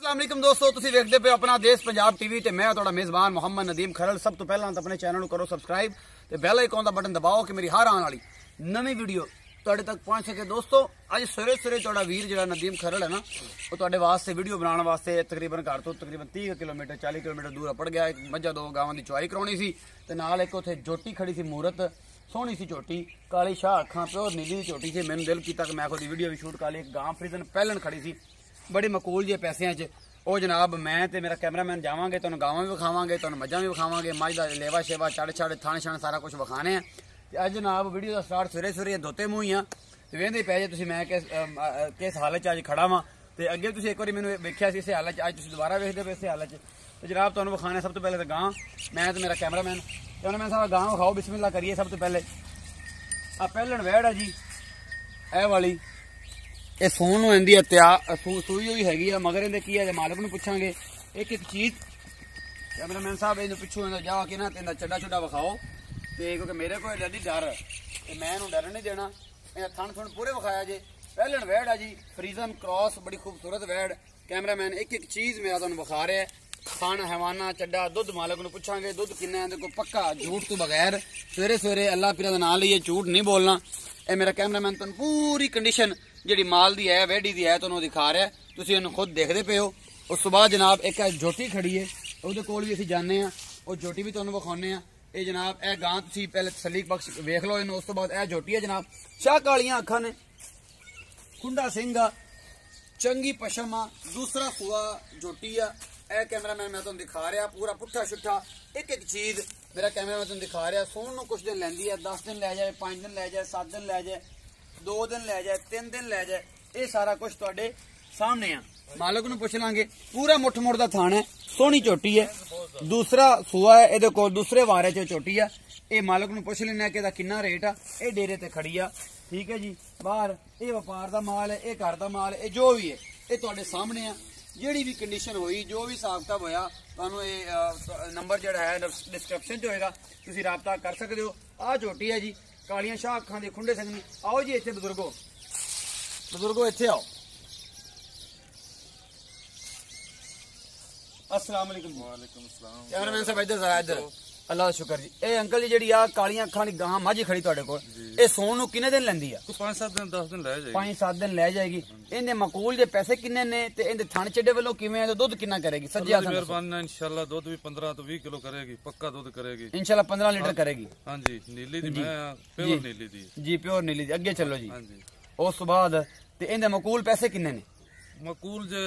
अस्सलाम वालेकुम दोस्तों, तुसीं वेखदे पे अपना देश पंजाब टीवी ते मैं तुहाडा मेज़बान मोहम्मद नदीम खरल। सब तो पहला तो अपने चैनल को करो सब्सक्राइब ते बेल आइकन दा बटन दबाओ कि मेरी हर आने वाली नवी वीडियो तुहाडे तक पहुंच सके। दोस्तों अज सवेरे सवेरे तुहाडा वीर जिहड़ा नदीम खरल है ना, वो तुहाडे वास्ते वीडियो बनाने वास्ते तकरीबन घर तो तकरीबन 30 किलोमीटर 40 किलोमीटर दूर पड़ गया। एक मझा दो गावां दी चुआई कराउणी सी ते नाल एक उत्थे जोटी खड़ी सी, मूरत सोहनी सी झोटी, काली शाह अखां प्योर नीली दी झोटी सी। मैनूं दिल कीता कि मैं खुद वीडियो भी शूट कर ली। एक गां फरीजन पैलन खड़ी सी बड़ी मकूल जे पैसों च। वो जनाब मैं ते मेरा कैमरामैन जावांगे, तुहानूं गावां भी विखावांगे, तुहानूं मझां भी विखावांगे, मझ दा लेवा शेवा चढ़ छड़ थान छण सारा कुछ विखाने हैं। ते अज जनाब वीडियो का स्टार्ट सवेरे सवेरे धोते मूँह ही ते वेंदे पै जे तुसीं मैं किस हालत च अज खड़ा वां। ते अगे तुसीं एक बार मैनूं वेखिया सी इस हालत च, अज तुसीं दोबारा वेखदे पे इस हालत च। ते जनाब तुहानूं विखाने सब तो पहले तो गां, मैं ते मेरा कैमरामैन साहब गां विखाओ। बिस्मिल्लाह करिए। सब तो पहले आ पैलन वैड़ है जी, ए वाली ये सून आती है तैयार, सूई हुई हैगी है, मगर इन्हें की है मालिक नूं पुछांगे एक एक चीज। कैमरामैन साहब इन पिछू इन्हें जा के ना इन्हें चड्डा चुड्डा विखाओ ते, क्योंकि मेरे को डर डर है, मैं इन्हूं डर नहीं देना। इन्हें थन थुन पूरे विखाया जे। पैलन वैड़ है जी, फरीजन क्रॉस, बड़ी खूबसूरत वैड़। कैमरामैन एक एक चीज मेरा तुहानूं विखा रहा है। खान हैवाना चड्डा दुध मालिक नूं पुछांगे दुध किन्ना है, देखो पक्का झूठ तो बगैर सवेरे सवेरे अल्लाह पीरा दा नाम लईए झूठ नहीं बोलना। ये मेरा कैमरामैन तुहानूं पूरी कंडीशन जी माल दी है वैडी दी है तुहानूं दिखा रहा है, तुसीं इहनूं खुद देखदे पे हो। उस तो बाद जनाब एक जोटी खड़ी है, उहदे कोल भी असीं जाने आ, वो जोटी भी तुहानूं विखाउने आ। ये जनाब ए गां तुसीं पहले तसल्ली बख्श वेख लो इहनूं। उस तो बाद ए जोटी है जनाब, शाह कालियां अखां ने, खुंडा सिंह आ, चंगी पशम आ, दूसरा सूआ जोटी आ। ए कैमरामैन मैं तुहानूं दिखा रहा पूरा पुट्ठा शुट्ठा एक एक चीज मेरा कैमरामैन तुहानूं दिखा रहा। सूण नूं कुछ दिन लैंदी है, 10 दिन लै जाए, 5 दिन लै जाए, 7 दिन लै जाए, 2 दिन लै जाए, 3 दिन लै जाए, ये सारा कुछ तुहाडे सामने आ। मालिक नूं पुछ लांगे। पूरा मुठ मुठ दा थान है, सोहनी झोटी है, दूसरा सूआ है, इहदे कोल दूसरे वारे च झोटी है। ये मालिक नूं पुछ लैने कि इहदा किन्ना रेट आ। ये डेरे ते खड़ी आ, ठीक है जी। बाहर ये व्यापार दा माल है, ये घर दा माल है, ये जो भी है ये तुहाडे सामने आ। जिहड़ी भी कंडीशन हुई, जो भी हिसाब किताब होया, तुहानूं ये नंबर जिहड़ा है डिस्क्रिप्शन च होएगा, तुसीं राबता कर सकदे हो। आ झोटी है जी, कालियां शाह अखां दी, खुंडे संगनी। आओ जी इत्थे बुजुर्गो, बुजुर्गो इत्थे आओ। अस्सलाम वालेकुम। वालेकुम अस्सलाम। कैमरामैन साहब इधर जरा इधर। अल्लाह दा शुक्र जी। ए अंकल जी जिहड़ी आ कालियां अखां दी गां माझी खड़ी तुहाडे कोल, ए सोण नूं किन्ने दिन लैंदी आ? 5-7 दिन 10 दिन लै जाएगी। 5-7 दिन लै जाएगी। इहदे मकूल जे पैसे किन्ने ने ते इहदे थण चड्डे वालों किवें है ते दुध किन्ना करेगी? सज्जे हाथ मेहरबानी नाल इंशाल्लाह दुध भी 15 तो 20 किलो करेगी, पक्का दुध करेगी इंशाल्लाह 15 लीटर करेगी। हां जी, नीली दी मैं प्योर नीली दी जी, प्योर नीली दी। अगे चलो जी। हां जी। उस बाद ते इहदे मकूल पैसे किन्ने ने? मकूल जे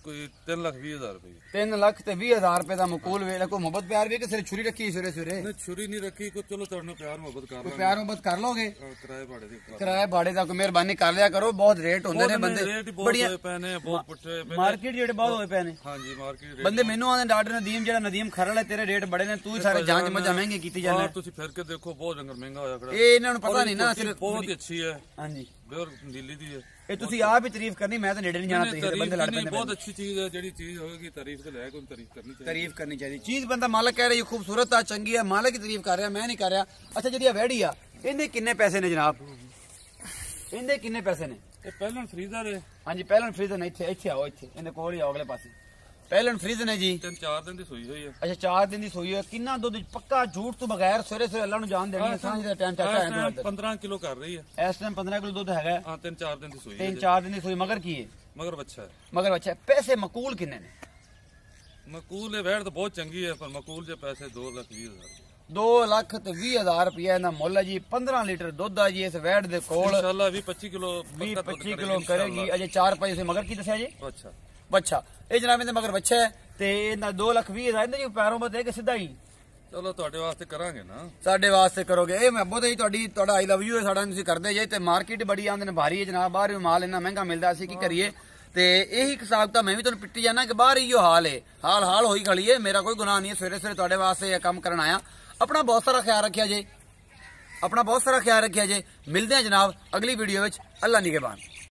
कोई 3,20,000 रुपए। 3,20,000 रुपए का मकूल वे। कोई मोहब्बत प्यार भी कि सिर्फ छुरी रखी सवेरे सवेरे? नहीं, छुरी नहीं रखी को। चलो तुहानूं प्यार मोहब्बत कर लो, प्यार मोहब्बत कर लोगे। किराए भाड़े दी किराए भाड़े दा कोई मेहरबानी कर लिया करो। बहुत रेट होंदे ने बंदे, बढ़िया पैने बहुत पुट्ठे मार्केट जेड़े बहुत होए पैने। हां जी, मार्केट बंदे मेनू आंदे डॉक्टर नदीम जेड़ा नदीम खरल है, तेरे रेट बड़े ने, तू ही सारे जांच मजा महंगी कीती जाना। तुसीं फिर के देखो बहुत डंगर महंगा होया खड़ा। ए इन्हां नूं पता नहीं ना, सिर्फ बहुत ही अच्छी है। हां जी, प्योर नीली दी है। ये तुसी आप ही तारीफ करनी, मैं तो नेड़े नहीं जाना। बंदे लड़ पैंदे। बहुत अच्छी चीज है, जेड़ी चीज होगी तारीफ से ले कोई तारीफ करनी चाहिए। तारीफ करनी चाहिए। चीज बंदा मालिक कह रहा है खूबसूरत है, चंगी है, मालिक की तारीफ कर रहा, मैं नहीं कर रहा। अच्छा जी वैड़ी आ, इहदे किन्ने पैसे ने जनाब? इहदे किन्ने पैसे ने? ये पैलन फ्रीजर है। हां जी, पैलन फ्रीजन। इत्थे इत्थे आओ, इत्थे इहदे कोल ही आओ अगले पासे। पैलन फ्रीजन है जी। 3-4 दिन दी सोई हुई है। अच्छा 4 दिन दी सोई है। किन्ना दुध पक्का झूठ तो बगैर सवेरे सवेरे अल्लाह नूं जान देनी है। सांझ दा टाइम चाचा है 15 किलो कर रही है इस टाइम। 15 किलो दुध हैगा। हां, 3-4 दिन दी सोई है। 3-4 दिन दी सोई। मगर की है? मगर बच्चा है। मगर बच्चा है। पैसे मकूल किन्ने ने? मकूल है वैड़ तो बहुत चंगी है, पर मकूल जे पैसे 2,20,000। 2,20,000 रुपया इहदा मुੱਲ है जी। 15 लीटर दुध है जी इस वैड़ दे कोल। इंशाल्लाह 20-25 किलो 20-25 किलो करेगी। अजे 4 पैसे मगर की दस्या जी? अच्छा बच्चा। ये जनाब इहदे मगर बच्चा है ते इहदा 2,20,000 इहदे जी पैरों बद है कि सीधा ही? चलो ਤੁਹਾਡੇ ਵਾਸਤੇ ਕਰਾਂਗੇ ਨਾ। ਸਾਡੇ ਵਾਸਤੇ ਕਰੋਗੇ। ਇਹ ਮੁਹੱਬਤ ਹੈ ਤੁਹਾਡਾ ਆਈ ਲਵ ਯੂ ਹੈ ਸਾਡਾ, ਤੁਸੀਂ ਕਰਦੇ ਜੇ। ਤੇ ਮਾਰਕੀਟ ਬੜੀ ਆਉਂਦੇ ਨੇ ਭਾਰੀ ਹੈ ਜਨਾਬ, ਬਾਹਰ ਵੀ ਮਾਲ ਇੰਨਾ ਮਹਿੰਗਾ ਮਿਲਦਾ, ਅਸੀਂ ਕੀ ਕਰੀਏ। ਤੇ ਇਹੀ ਹਿਸਾਬ ਤਾਂ ਮੈਂ ਵੀ ਤੁਹਾਨੂੰ ਪਿੱਟੀ ਜਾਣਾ ਕਿ ਬਾਹਰ ਹੀ ਹਾਲ ਹੈ, ਹਾਲ ਹੋਈ ਖੜੀ ਹੈ। ਮੇਰਾ ਕੋਈ ਗੁਨਾਹ ਨਹੀਂ ਹੈ, ਸਵੇਰੇ ਸਵੇਰੇ ਤੁਹਾਡੇ ਵਾਸਤੇ ਇਹ ਕੰਮ ਕਰਨ ਆਇਆ। अपना बहुत सारा ख्याल रखिया जे, अपना बहुत सारा ख्याल रखिया जे। मिलते हैं जनाब अगली वीडियो में। अल्लाह निगहबान।